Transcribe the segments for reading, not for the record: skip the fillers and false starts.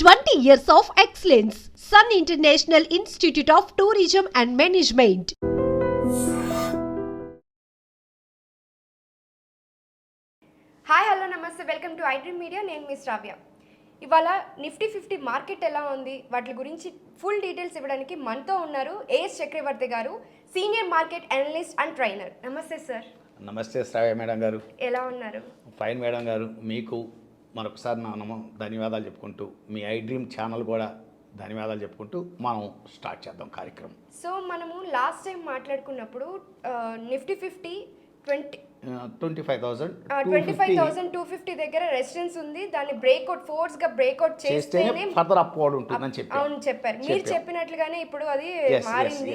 20 years of excellence. Sun International Institute of Tourism and Management. Hi hello నమస్తే, welcome to iDream media. నేను మీ శ్రావ్య. ఇవాళ Nifty 50 market ఎలా ఉంది, వాటి గురించి ఫుల్ డీటెయిల్స్ ఇవ్వడానికి మనతో ఉన్నారు ఏఎస్ చక్రవర్తి గారు, senior market analyst and trainer. నమస్తే సార్. నమస్తే శ్రావ్య మేడం గారు. ఎలా ఉన్నారు? ఫైన్ మేడం గారు. మీకు మరొకసారి ధన్యవాదాలు చెప్పుకుంటూ, మీ ఐడ్రీమ్ ఛానల్ కూడా ధన్యవాదాలు చెప్పుకుంటూ మనం స్టార్ట్ చేద్దాం కార్యక్రమం. సో మనము లాస్ట్ టైం మాట్లాడుకున్నప్పుడు నిఫ్టీ 50 25,250 దగ్గర రెసిస్టెన్స్ ఉంది, దాన్ని బ్రేక్అవుట్ ఫోర్స్ గా బ్రేక్అవుట్ చేస్తేనే ఫర్దర్ అప్వర్డ్ ఉంటుందని చెప్పారు. మీరు చెప్పినట్లుగానే ఇప్పుడు అది మారింది.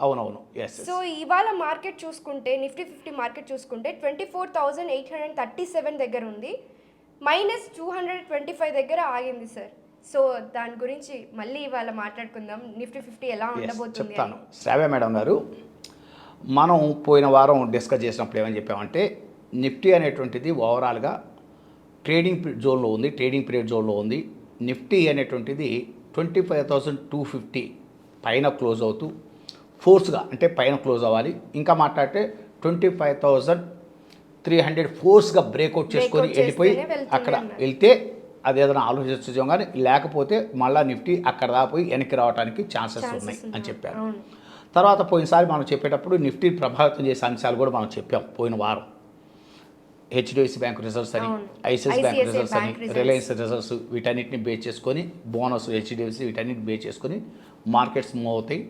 అవునవును. సో ఇవాళ మార్కెట్ చూసుకుంటే, నిఫ్టీ 50 మార్కెట్ చూసుకుంటే 24,837 దగ్గర ఉంది, -225 దగ్గర ఆగింది సార్. సో దాని గురించి మళ్ళీ ఇవాళ మాట్లాడుకుందాం. నిఫ్టీ 50 ఎలా ఉండబోతుంది చెప్తాను. శ్రావ్య మేడం గారు, మనం పోయిన వారం డిస్కస్ చేసినప్పుడు ఏమని చెప్పామంటే, నిఫ్టీ అనేటువంటిది ఓవరాల్గా ట్రేడింగ్ జోన్లో ఉంది, ట్రేడింగ్ పీరియడ్ జోన్లో ఉంది. నిఫ్టీ అనేటువంటిది 25,250 పైన క్లోజ్ అవుతూ ఫోర్స్గా, అంటే పైన క్లోజ్ అవ్వాలి. ఇంకా మాట్లాడితే 25,300 ఫోర్స్గా బ్రేక్అవుట్ చేసుకొని వెళ్ళిపోయి అక్కడ వెళ్తే అది ఏదైనా ఆలోచించడం, కానీ లేకపోతే మళ్ళీ నిఫ్టీ అక్కడ దాపోయి వెనక్కి రావడానికి ఛాన్సెస్ ఉన్నాయి అని చెప్పారు. తర్వాత పోయినసారి మనం చెప్పేటప్పుడు నిఫ్టీ ప్రభావితం చేసే అంశాలు కూడా మనం చెప్పాం పోయిన వారం. హెచ్డిఎఫ్సి బ్యాంక్ రిజల్ట్స్ అని, ఐసిఐసిఐ బ్యాంక్ రిజల్ట్స్ అని, రిలయన్స్ రిజల్ట్స్, వీటన్నిటిని బేస్ చేసుకొని, బోనస్ హెచ్డిఎఫ్సి, వీటన్నిటిని బేస్ చేసుకొని మార్కెట్స్ మూవ్ అవుతాయి.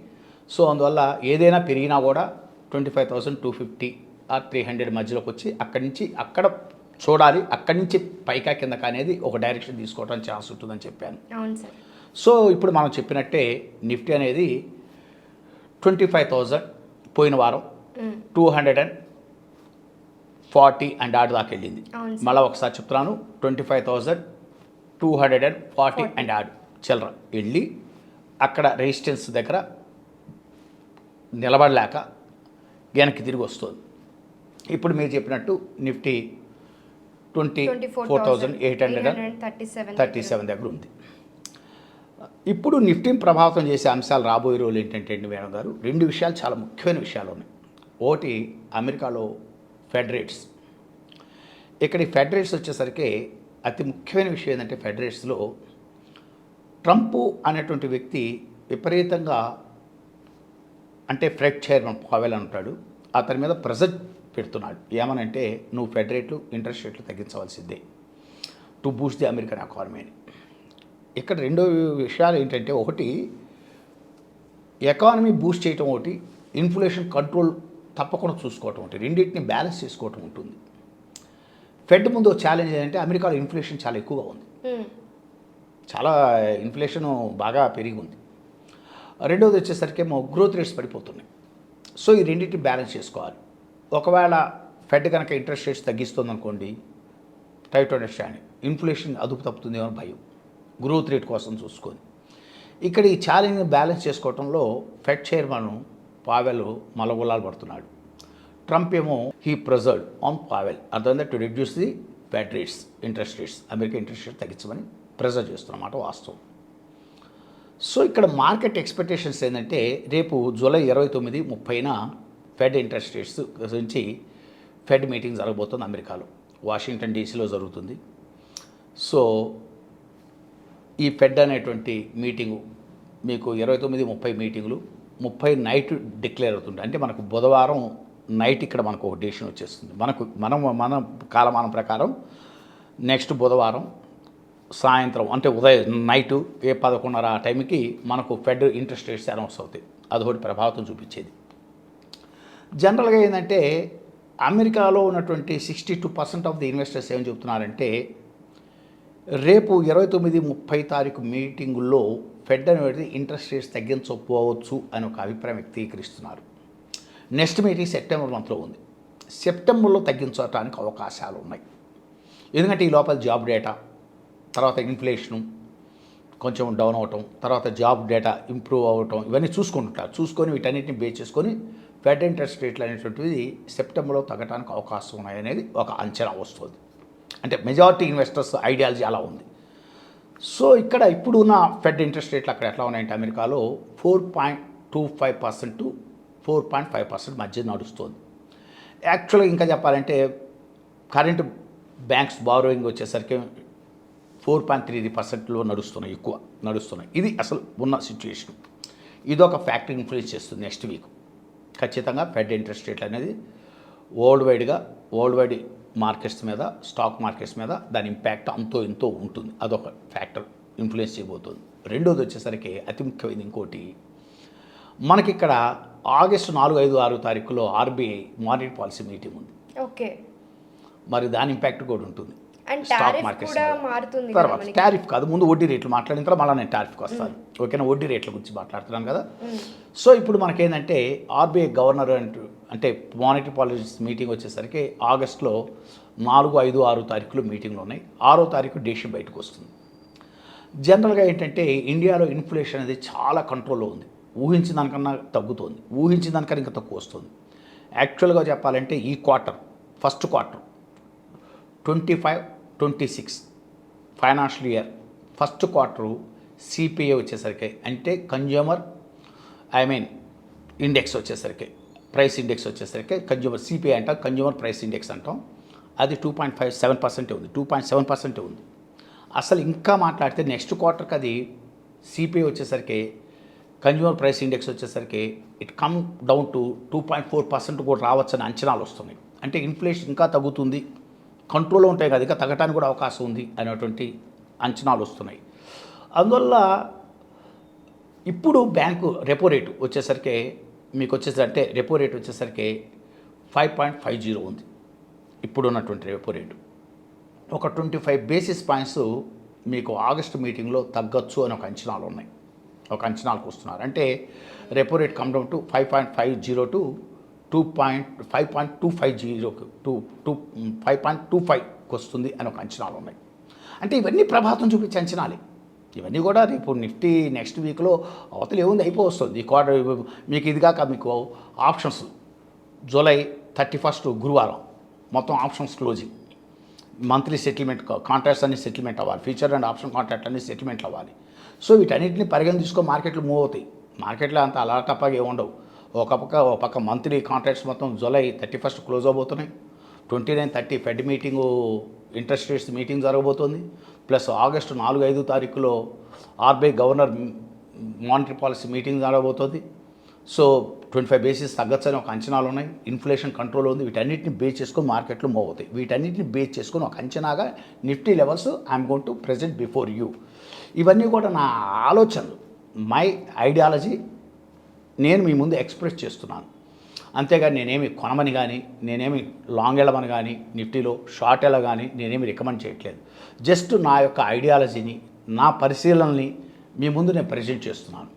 సో అందువల్ల ఏదైనా పెరిగినా కూడా 25,250 ఆ 300 మధ్యలోకి వచ్చి అక్కడి నుంచి అక్కడ చూడాలి, అక్కడి నుంచి పైకా కిందక అనేది ఒక డైరెక్షన్ తీసుకోవడానికి ఛాన్స్ ఉంటుందని చెప్పాను. సో ఇప్పుడు మనం చెప్పినట్టే నిఫ్టీ అనేది 25,000 పోయిన వారం 240 అండ్ ఆడ్ దాకా వెళ్ళింది. మళ్ళీ ఒకసారి చెప్తున్నాను, 25,240 అండ్ ఆడ్ చిల్లర వెళ్ళి అక్కడ రెసిస్టెన్స్ దగ్గర నిలబడలేక వెనక్కి తిరిగి వస్తుంది. ఇప్పుడు మీరు చెప్పినట్టు నిఫ్టీ 24,837 దగ్గర ఉంది. ఇప్పుడు నిఫ్టీని ప్రభావితం చేసే అంశాలు రాబోయే రోజులు ఏంటంటే మేడం గారు, 2 విషయాలు చాలా ముఖ్యమైన విషయాలు ఉన్నాయి. ఒకటి అమెరికాలో ఫెడ్ రేట్స్. ఇక్కడ ఈ ఫెడ్ రేట్స్ వచ్చేసరికి అతి ముఖ్యమైన విషయం ఏంటంటే, ఫెడ్ రేట్స్లో ట్రంప్ అనేటువంటి వ్యక్తి విపరీతంగా, అంటే ఫెడ్ చైర్మన్ పావెల్ అంటాడు, అతని మీద ప్రెజర్ పెడుతున్నాడు. ఏమనంటే, నువ్వు ఫెడ్ రేట్లు, ఇంట్రెస్ట్ రేట్లు తగ్గించవలసిందే టు బూస్ట్ ది అమెరికన్ ఎకానమీని. ఇక్కడ 2 విషయాలు ఏంటంటే, ఒకటి ఎకానమీ బూస్ట్ చేయటం, ఒకటి ఇన్ఫ్లేషన్ కంట్రోల్ తప్పకుండా చూసుకోవటం, ఒకటి రెండింటిని బ్యాలెన్స్ చేసుకోవటం ఉంటుంది. ఫెడ్ ముందు ఛాలెంజ్ ఏంటంటే, అమెరికాలో ఇన్ఫ్లేషన్ చాలా ఎక్కువగా ఉంది, చాలా ఇన్ఫ్లేషన్ బాగా పెరిగి ఉంది. రెండోది వచ్చేసరికి గ్రోత్ రేట్స్ పడిపోతున్నాయి. సో ఈ రెండింటిని బ్యాలెన్స్ చేసుకోవాలి. ఒకవేళ ఫెడ్ కనుక ఇంట్రెస్ట్ రేట్స్ తగ్గిస్తుంది అనుకోండి, టైట్ టు అండర్స్టాండ్, ఇన్ఫ్లేషన్ అదుపు తప్పుతుందేమో భయం, గ్రోత్ రేట్ కోసం చూసుకొని. ఇక్కడ ఈ ఛాలెంజ్ని బ్యాలెన్స్ చేసుకోవడంలో ఫెడ్ చైర్మన్ పావెల్ మలగొల్లాలు పడుతున్నాడు. ట్రంప్ ఏమో హీ ప్రెజర్డ్ ఆన్ పావెల్, అర్థమైందా, to reduce the Fed rates, interest rates, America interest rate తగ్గించమని ప్రెజర్ చేస్తున్నమాట వాస్తవం. సో ఇక్కడ మార్కెట్ ఎక్స్పెక్టేషన్స్ ఏంటంటే, రేపు జూలై 29, 30న ఫెడ్ ఇంట్రెస్ట్ రేట్స్ గురించి ఫెడ్ మీటింగ్ జరగబోతుంది అమెరికాలో, వాషింగ్టన్ డీసీలో జరుగుతుంది. సో ఈ ఫెడ్ అనేటువంటి మీటింగు మీకు 29, 30 మీటింగులు, 30 నైట్ డిక్లేర్ అవుతుంది. అంటే మనకు బుధవారం నైట్ ఇక్కడ మనకు ఒక డెసిషన్ వచ్చేస్తుంది. మన కాలమానం ప్రకారం నెక్స్ట్ బుధవారం సాయంత్రం, అంటే ఉదయం నైటు 11:30 ఆ టైంకి మనకు ఫెడ్ ఇంట్రెస్ట్ రేట్స్ అనౌన్స్ అవుతాయి. అదొకటి ప్రభావితం చూపించేది. జనరల్గా ఏంటంటే, అమెరికాలో ఉన్నటువంటి 62% ఆఫ్ ది ఇన్వెస్టర్స్ ఏం చెప్తున్నారంటే, రేపు 29, 30 తారీఖు మీటింగుల్లో ఫెడ్ అనేది ఇంట్రెస్ట్ రేట్స్ తగ్గించకపోవచ్చు అని ఒక అభిప్రాయం వ్యక్తీకరిస్తున్నారు. నెక్స్ట్ మీటింగ్ సెప్టెంబర్ మంత్లో ఉంది. సెప్టెంబర్లో తగ్గించడానికి అవకాశాలు ఉన్నాయి. ఎందుకంటే ఈ లోపల జాబ్ డేటా, తర్వాత ఇన్ఫ్లేషను కొంచెం డౌన్ అవటం, తర్వాత జాబ్ డేటా ఇంప్రూవ్ అవ్వటం, ఇవన్నీ చూసుకుంటారు. చూసుకొని వీటన్నిటిని బేస్ చేసుకొని ఫెడ్ ఇంట్రెస్ట్ రేట్లు అనేటువంటిది సెప్టెంబర్లో తగ్గడానికి అవకాశం ఉన్నాయనేది ఒక అంచనా వస్తుంది. అంటే మెజారిటీ ఇన్వెస్టర్స్ ఐడియాలజీ అలా ఉంది. సో ఇక్కడ ఇప్పుడున్న ఫెడ్ ఇంట్రెస్ట్ రేట్లు అక్కడ ఎట్లా ఉన్నాయంటే అమెరికాలో 4.25% టు 4.5% మధ్య నడుస్తుంది. యాక్చువల్గా ఇంకా చెప్పాలంటే కరెంట్ బ్యాంక్స్ బారోయింగ్ వచ్చేసరికి 4.3%లో నడుస్తున్నాయి, నడుస్తున్నాయి. ఇది అసలు ఉన్న సిచ్యుయేషన్. ఇదొక ఫ్యాక్టర్ ఇన్ఫ్లుయెన్స్ చేస్తుంది నెక్స్ట్ వీక్. ఖచ్చితంగా ఫెడ్ ఇంట్రెస్ట్ రేట్లు అనేది వరల్డ్ వైడ్ మార్కెట్స్ మీద, స్టాక్ మార్కెట్స్ మీద దాని ఇంపాక్ట్ అంతో ఇంతో ఉంటుంది. అదొక ఫ్యాక్టర్ ఇన్ఫ్లుయెన్స్ చేయబోతుంది. రెండోది వచ్చేసరికి అతి ముఖ్యమైనది ఇంకోటి, మనకి ఇక్కడ ఆగస్టు 4, 5, 6 తారీఖులో ఆర్బీఐ మానిటరీ పాలసీ మీటింగ్ ఉంది. ఓకే, మరి దాని ఇంపాక్ట్ కూడా ఉంటుంది అండ్ స్టాక్ టారిఫ్ మార్కెట్స్ కూడా మీద. మారుతుంది తర్వాత టారిఫ్ కాదు, ముందు వడ్డీ రేట్లు మాట్లాడిన తర్వాత మళ్ళీ నేను టారిఫ్కి వస్తాను. ఓకేనా, వడ్డీ రేట్ల గురించి మాట్లాడుతున్నాను కదా. సో ఇప్పుడు మనకేంటంటే ఆర్బీఐ గవర్నర్ అంటే మానిటరీ పాలసీ మీటింగ్ వచ్చేసరికి ఆగస్టులో 4, 5, 6 తారీఖులు మీటింగ్లు ఉన్నాయి. 6వ తారీఖు డేషన్ బయటకు వస్తుంది. జనరల్గా ఏంటంటే ఇండియాలో ఇన్ఫ్లేషన్ అనేది చాలా కంట్రోల్లో ఉంది. ఊహించిన దానికన్నా తగ్గుతోంది, ఊహించిన దానికన్నా ఇంకా తక్కువ వస్తుంది. యాక్చువల్గా చెప్పాలంటే ఈ first quarter 25-26 financial year first quarter CPI వచ్చేసరికి అంటే ఇండెక్స్ వచ్చేసరికి ప్రైస్ ఇండెక్స్ వచ్చేసరికి కన్జ్యూమర్ సిపిఐ అంటాం, కన్జ్యూమర్ ప్రైస్ ఇండెక్స్ అంటాం. అది 2.57% ఉంది, 2.7% ఉంది. అసలు ఇంకా మాట్లాడితే నెక్స్ట్ క్వార్టర్కి అది సిపిఐ వచ్చేసరికి కన్జ్యూమర్ ప్రైస్ ఇండెక్స్ వచ్చేసరికి ఇట్ కమ్ డౌన్ టు 2.4% కూడా రావచ్చని అంచనాలు వస్తున్నాయి. అంటే ఇన్ఫ్లేషన్ ఇంకా తగ్గుతుంది, కంట్రోల్లో ఉంటాయి కదా, ఇంకా తగ్గడానికి కూడా అవకాశం ఉంది అనేటువంటి అంచనాలు వస్తున్నాయి. అందువల్ల ఇప్పుడు బ్యాంకు రెపో రేటు వచ్చేసరికి మీకు వచ్చేసరికి రెపో రేటు వచ్చేసరికి 5.50 ఉంది. ఇప్పుడు ఉన్నటువంటి రెపో రేటు ఒక 25 బేసిస్ పాయింట్స్ మీకు ఆగస్టు మీటింగ్లో తగ్గొచ్చు అని ఒక అంచనాలు ఉన్నాయి, ఒక అంచనాలకు వస్తున్నారు. అంటే repo rate come down to 5.50 to 5.25కి వస్తుంది అని ఒక అంచనాలు ఉన్నాయి. అంటే ఇవన్నీ ప్రభావం చూపించే అంచనాలే. ఇవన్నీ కూడా రేపు నిఫ్టీ నెక్స్ట్ వీక్లో అవతల ఏముంది అయిపోతుంది. ఈ క్వార్టర్ మీకు ఇదిగాక మీకు ఆప్షన్స్ జూలై 31 గురువారం మొత్తం options closing, monthly settlement contracts అన్ని సెటిల్మెంట్ అవ్వాలి, ఫ్యూచర్ అండ్ ఆప్షన్ కాంట్రాక్ట్ అన్ని సెటిల్మెంట్ అవ్వాలి. సో వీటన్నిటిని పరిగణ తీసుకొని మార్కెట్లు మూవ్ అవుతాయి. మార్కెట్లో అంత అలా తప్పగా ఏముండవు. ఒక పక్క మంత్లీ కాంట్రాక్ట్స్ మొత్తం జూలై 31 క్లోజ్ అవబోతున్నాయి. 29, 30 Fed meeting interest rates meeting జరగబోతోంది. ప్లస్ ఆగస్టు 4, 5 తారీఖులో RBI governor monetary policy meeting జరగబోతోంది. సో 25 బేసిస్ తగ్గచ్చని ఒక అంచనాలు ఉన్నాయి. ఇన్ఫ్లేషన్ కంట్రోల్ ఉంది. వీటన్నిటిని బేస్ చేసుకొని మార్కెట్లు మూవ్ అవుతాయి. వీటన్నిటిని బేస్ చేసుకొని ఒక అంచనాగా Nifty levels I'm going to present before you. ఇవన్నీ కూడా నా ఆలోచనలు, మై ఐడియాలజీ నేను మీ ముందు ఎక్స్ప్రెస్ చేస్తున్నాను. అంతేగాని నేనేమి కొనమని కానీ, నేనేమి లాంగ్ వెళ్ళమని కానీ, నిఫ్టీలో షార్ట్ వెళ్ళ కానీ నేనేమి రికమెండ్ చేయట్లేదు. జస్ట్ నా యొక్క ఐడియాలజీని, నా పరిశీలనని మీ ముందు నేను ప్రజెంట్ చేస్తున్నాను.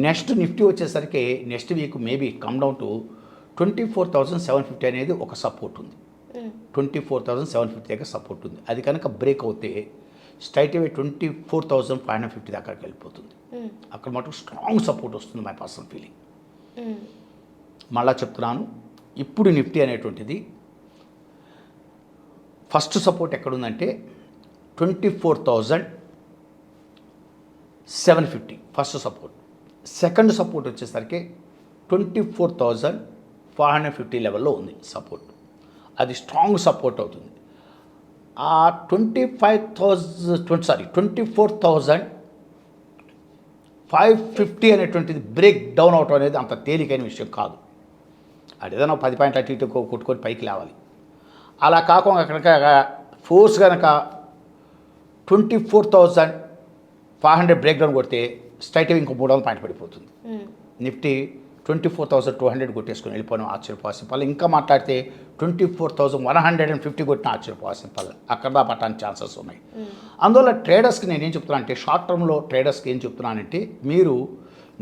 నెక్స్ట్ నిఫ్టీ వచ్చేసరికి next week maybe come down to 24,750 అనేది ఒక సపోర్ట్ ఉంది. 24,750 దగ్గర సపోర్ట్ ఉంది. అది కనుక బ్రేక్ అవుతే స్ట్రైట్ అవే 24,550 దాకా వెళ్ళిపోతుంది. అక్కడ మటుకు స్ట్రాంగ్ సపోర్ట్ వస్తుంది, మై పర్సనల్ ఫీలింగ్. మళ్ళా చెప్తున్నాను, ఇప్పుడు నిఫ్టీ అనేటువంటిది ఫస్ట్ సపోర్ట్ ఎక్కడుందంటే 24,750 ఫస్ట్ సపోర్ట్. సెకండ్ సపోర్ట్ వచ్చేసరికి 24,450 లెవెల్లో ఉంది సపోర్ట్. అది స్ట్రాంగ్ సపోర్ట్ అవుతుంది. ఆ 24,550 అనేటువంటిది బ్రేక్ డౌన్ అవటం అనేది అంత తేలికైన విషయం కాదు. అది ఏదైనా 10 పాయింట్లు అటు ఇటు కొట్టుకొని పైకి లేవాలి. అలా కాకుండా కనుక ఫోర్స్ కనుక 24,500 బ్రేక్ డౌన్ కొడితే స్ట్రైట్ ఇంకో 300 పాయింట్ పడిపోతుంది. నిఫ్టీ 24,200 కొట్టేసుకొని వెళ్ళిపోవడం ఆశ్చర్యపోవాల్సిన పనులు. ఇంకా మాట్లాడితే 24,150 కొట్టిన ఆశ్చర్యపోవాల్సిన పనులు. అక్కడ పట్టడానికి ఛాన్సెస్ ఉన్నాయి. అందువల్ల ట్రేడర్స్కి నేనేం చెప్తున్నాను అంటే, షార్ట్ టర్మ్లో ట్రేడర్స్కి ఏం చెప్తున్నానంటే, మీరు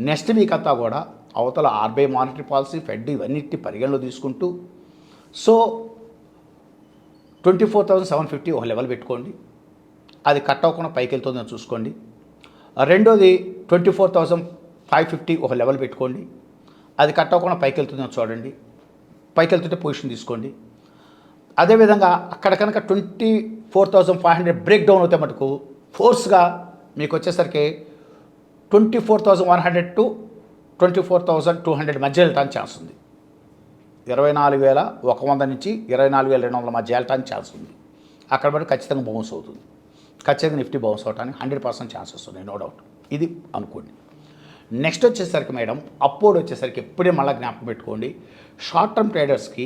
నెక్స్ట్ వీక్ అంతా కూడా అవతల ఆర్బీఐ మానిటరీ పాలసీ, ఫెడ్ ఇవన్నిటి పరిగణలో తీసుకుంటూ సో 24,750 ఒక లెవెల్ పెట్టుకోండి. అది కట్ అవ్వకుండా పైకి వెళ్తుందని చూసుకోండి. రెండోది 24,550 ఒక లెవెల్ పెట్టుకోండి. అది కట్ అవ్వకుండా పైకి వెళ్తుందని చూడండి. పైకి వెళ్తుంటే పొజిషన్ తీసుకోండి. అదేవిధంగా అక్కడ కనుక 24,500 బ్రేక్ డౌన్ అవుతే మటుకు ఫోర్స్గా మీకు వచ్చేసరికి 24,100 టు 24,200 మధ్య వెళ్ళటానికి ఛాన్స్ ఉంది. 24,100 నుంచి 24,200 మధ్య వెళ్ళటానికి ఛాన్స్ ఉంది. అక్కడ బట్టి ఖచ్చితంగా బౌన్స్ అవుతుంది. ఖచ్చితంగా నిఫ్టీ బౌన్స్ అవడానికి 100% ఛాన్సెస్ ఉన్నాయి, నో డౌట్. ఇది అనుకోండి. నెక్స్ట్ వచ్చేసరికి మేడం అప్పోర్డ్ వచ్చేసరికి ఎప్పుడే మళ్ళీ జ్ఞాపకం పెట్టుకోండి. షార్ట్ టర్మ్ ట్రేడర్స్కి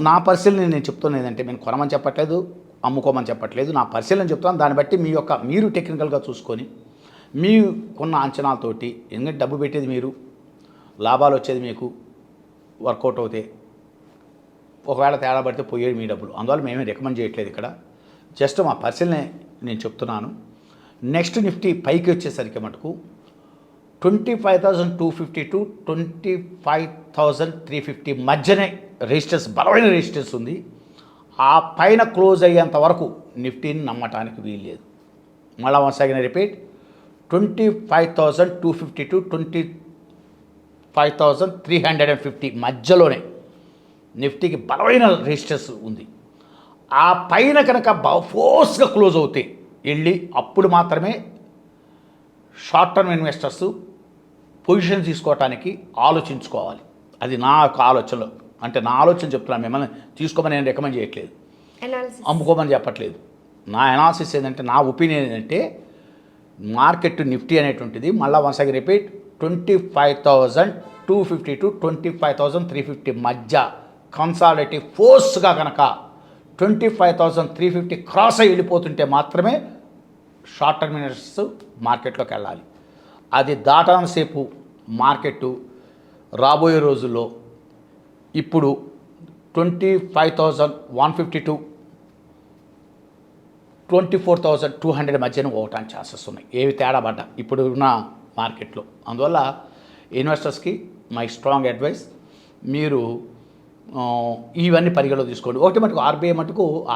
నా పరిశీలన నేను చెప్తున్నది ఏంటంటే, నేను కొనమని చెప్పట్లేదు, అమ్ముకోమని చెప్పట్లేదు, నా పరిశీలన చెప్తాను. దాన్ని బట్టి మీరు టెక్నికల్గా చూసుకొని మీకున్న అంచనాలతోటి, ఎందుకంటే డబ్బు పెట్టేది మీరు, లాభాలు వచ్చేది మీకు, వర్కౌట్ అవుతాయి. ఒకవేళ తేడా పడితే పోయేది మీ డబ్బులు. అందువల్ల మేమే రికమెండ్ చేయట్లేదు ఇక్కడ, జస్ట్ మా పరిశీలన నేను చెప్తున్నాను. నెక్స్ట్ నిఫ్టీ పైకి వచ్చేసరికి మటుకు 25,250 టు 25,350 మధ్యనే రెసిస్టెన్స్, బలమైన రెసిస్టెన్స్ ఉంది. ఆ పైన క్లోజ్ అయ్యేంత వరకు నిఫ్టీని నమ్మటానికి వీల్లేదు. మళ్ళీ వన్స్ అగైన్ రిపీట్, 25,250 టు 25,350 మధ్యలోనే నిఫ్టీకి బలమైన రెసిస్టెన్స్ ఉంది. ఆ పైన కనుక ఫోర్స్గా క్లోజ్ అవుతాయి వెళ్ళి, అప్పుడు మాత్రమే షార్ట్ టర్మ్ ఇన్వెస్టర్స్ పొజిషన్ తీసుకోవటానికి ఆలోచించుకోవాలి. అది నా యొక్క ఆలోచనలో, అంటే నా ఆలోచన చెప్తున్నాను. మిమ్మల్ని తీసుకోమని నేను రికమెండ్ చేయట్లేదు, అమ్ముకోమని చెప్పట్లేదు. నా అనాలిసిస్ ఏంటంటే, నా ఒపీనియన్ ఏంటంటే, మార్కెట్ నిఫ్టీ అనేటువంటిది మళ్ళీ వన్స్ అగైన్ రిపీట్ 25,250 టు 25,350 మధ్య కన్సాలిడేటివ్ ఫోర్స్గా కనుక 25,350 క్రాస్ అయ్యి వెళ్ళిపోతుంటే మాత్రమే షార్ట్ టర్మ్ ఇన్వెస్టర్స్ మార్కెట్లోకి వెళ్ళాలి. అది దాటానంతసేపు మార్కెట్ రాబోయే రోజుల్లో ఇప్పుడు 25,150 టు 24,200 మధ్యన పోవటానికి ఛాన్సెస్ ఉన్నాయి, ఏవి తేడా పడ్డా ఇప్పుడు ఉన్న మార్కెట్లో. అందువల్ల ఇన్వెస్టర్స్కి మై స్ట్రాంగ్ అడ్వైస్, మీరు ఇవన్నీ పరిగణలో తీసుకోండి. ఒకటి మటుకు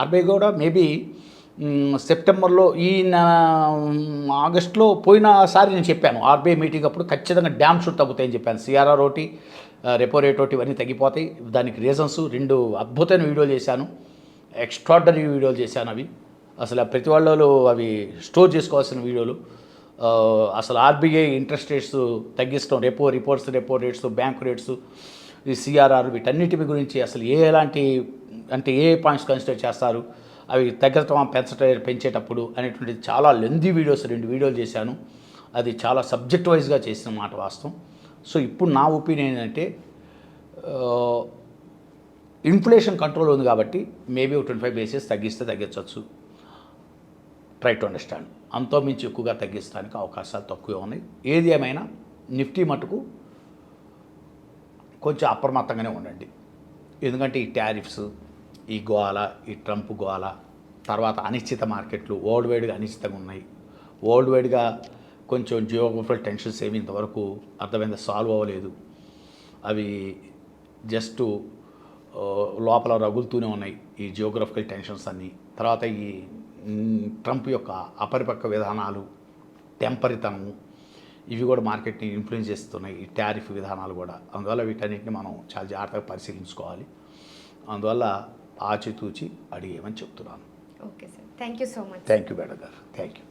ఆర్బీఐ కూడా మేబీ సెప్టెంబర్లో, ఆగస్టులో పోయినసారి నేను చెప్పాను ఆర్బీఐ మీటింగ్ అప్పుడు ఖచ్చితంగా డ్యామ్ షూట్ తగ్గుతాయని చెప్పాను. సిఆర్ఆర్ ఒకటి, రెపో రేట్ ఒకటి, ఇవన్నీ తగ్గిపోతాయి. దానికి రీజన్స్ 2 అద్భుతమైన వీడియోలు చేశాను, ఎక్స్ట్రాడనరీ వీడియోలు చేశాను. అవి అసలు ప్రతి వాళ్ళు అవి స్టోర్ చేసుకోవాల్సిన వీడియోలు. అసలు ఆర్బీఐ ఇంట్రెస్ట్ రేట్స్ తగ్గిస్తాం, రెపో రేట్స్, బ్యాంక్ రేట్స్, ఈ సిఆర్ఆర్, వీటన్నిటి గురించి అసలు ఎలాంటి అంటే ఏ పాయింట్స్ కన్సిడర్ చేస్తారు, అవి తగ్గటం పెంచేటప్పుడు అనేటువంటిది చాలా లెందీ వీడియోస్ 2 వీడియోలు చేశాను. అది చాలా సబ్జెక్ట్ వైజ్గా చేసిన మాట వాస్తవం. సో ఇప్పుడు నా ఒపీనియన్ ఏంటంటే, ఇన్ఫ్లేషన్ కంట్రోల్ ఉంది కాబట్టి మేబీ 25 బేసిస్ తగ్గించవచ్చు. Try to understand. అంతో మించి ఎక్కువగా తగ్గించడానికి అవకాశాలు తక్కువే ఉన్నాయి. ఏది ఏమైనా నిఫ్టీ మటుకు కొంచెం అప్రమత్తంగానే ఉండండి. ఎందుకంటే ఈ టారిఫ్స్, ఈ గోల, ఈ ట్రంప్ గోల, తర్వాత అనిశ్చిత మార్కెట్లు వరల్డ్ వైడ్గా అనిశ్చితంగా ఉన్నాయి. వరల్డ్ వైడ్గా కొంచెం జియోగ్రఫికల్ టెన్షన్స్ ఏమి ఇంతవరకు అర్థమైంది సాల్వ్ అవ్వలేదు. అవి జస్ట్ లోపల రగులుతూనే ఉన్నాయి ఈ జియోగ్రఫికల్ టెన్షన్స్ అన్నీ. తర్వాత ఈ ట్రంప్ యొక్క అపరిపక్వ విధానాలు, టెంపరితనము, ఇవి కూడా మార్కెట్ని ఇన్ఫ్లుయెన్స్ చేస్తున్నాయి, ఈ టారిఫ్ విధానాలు కూడా. అందువల్ల వీటన్నిటిని మనం చాలా జాగ్రత్తగా పరిశీలించుకోవాలి. అందువల్ల ఆచితూచి అడిగేమని చెప్తున్నాను. Okay sir, thank you so much. Thank you madam గారు, థ్యాంక్ యూ.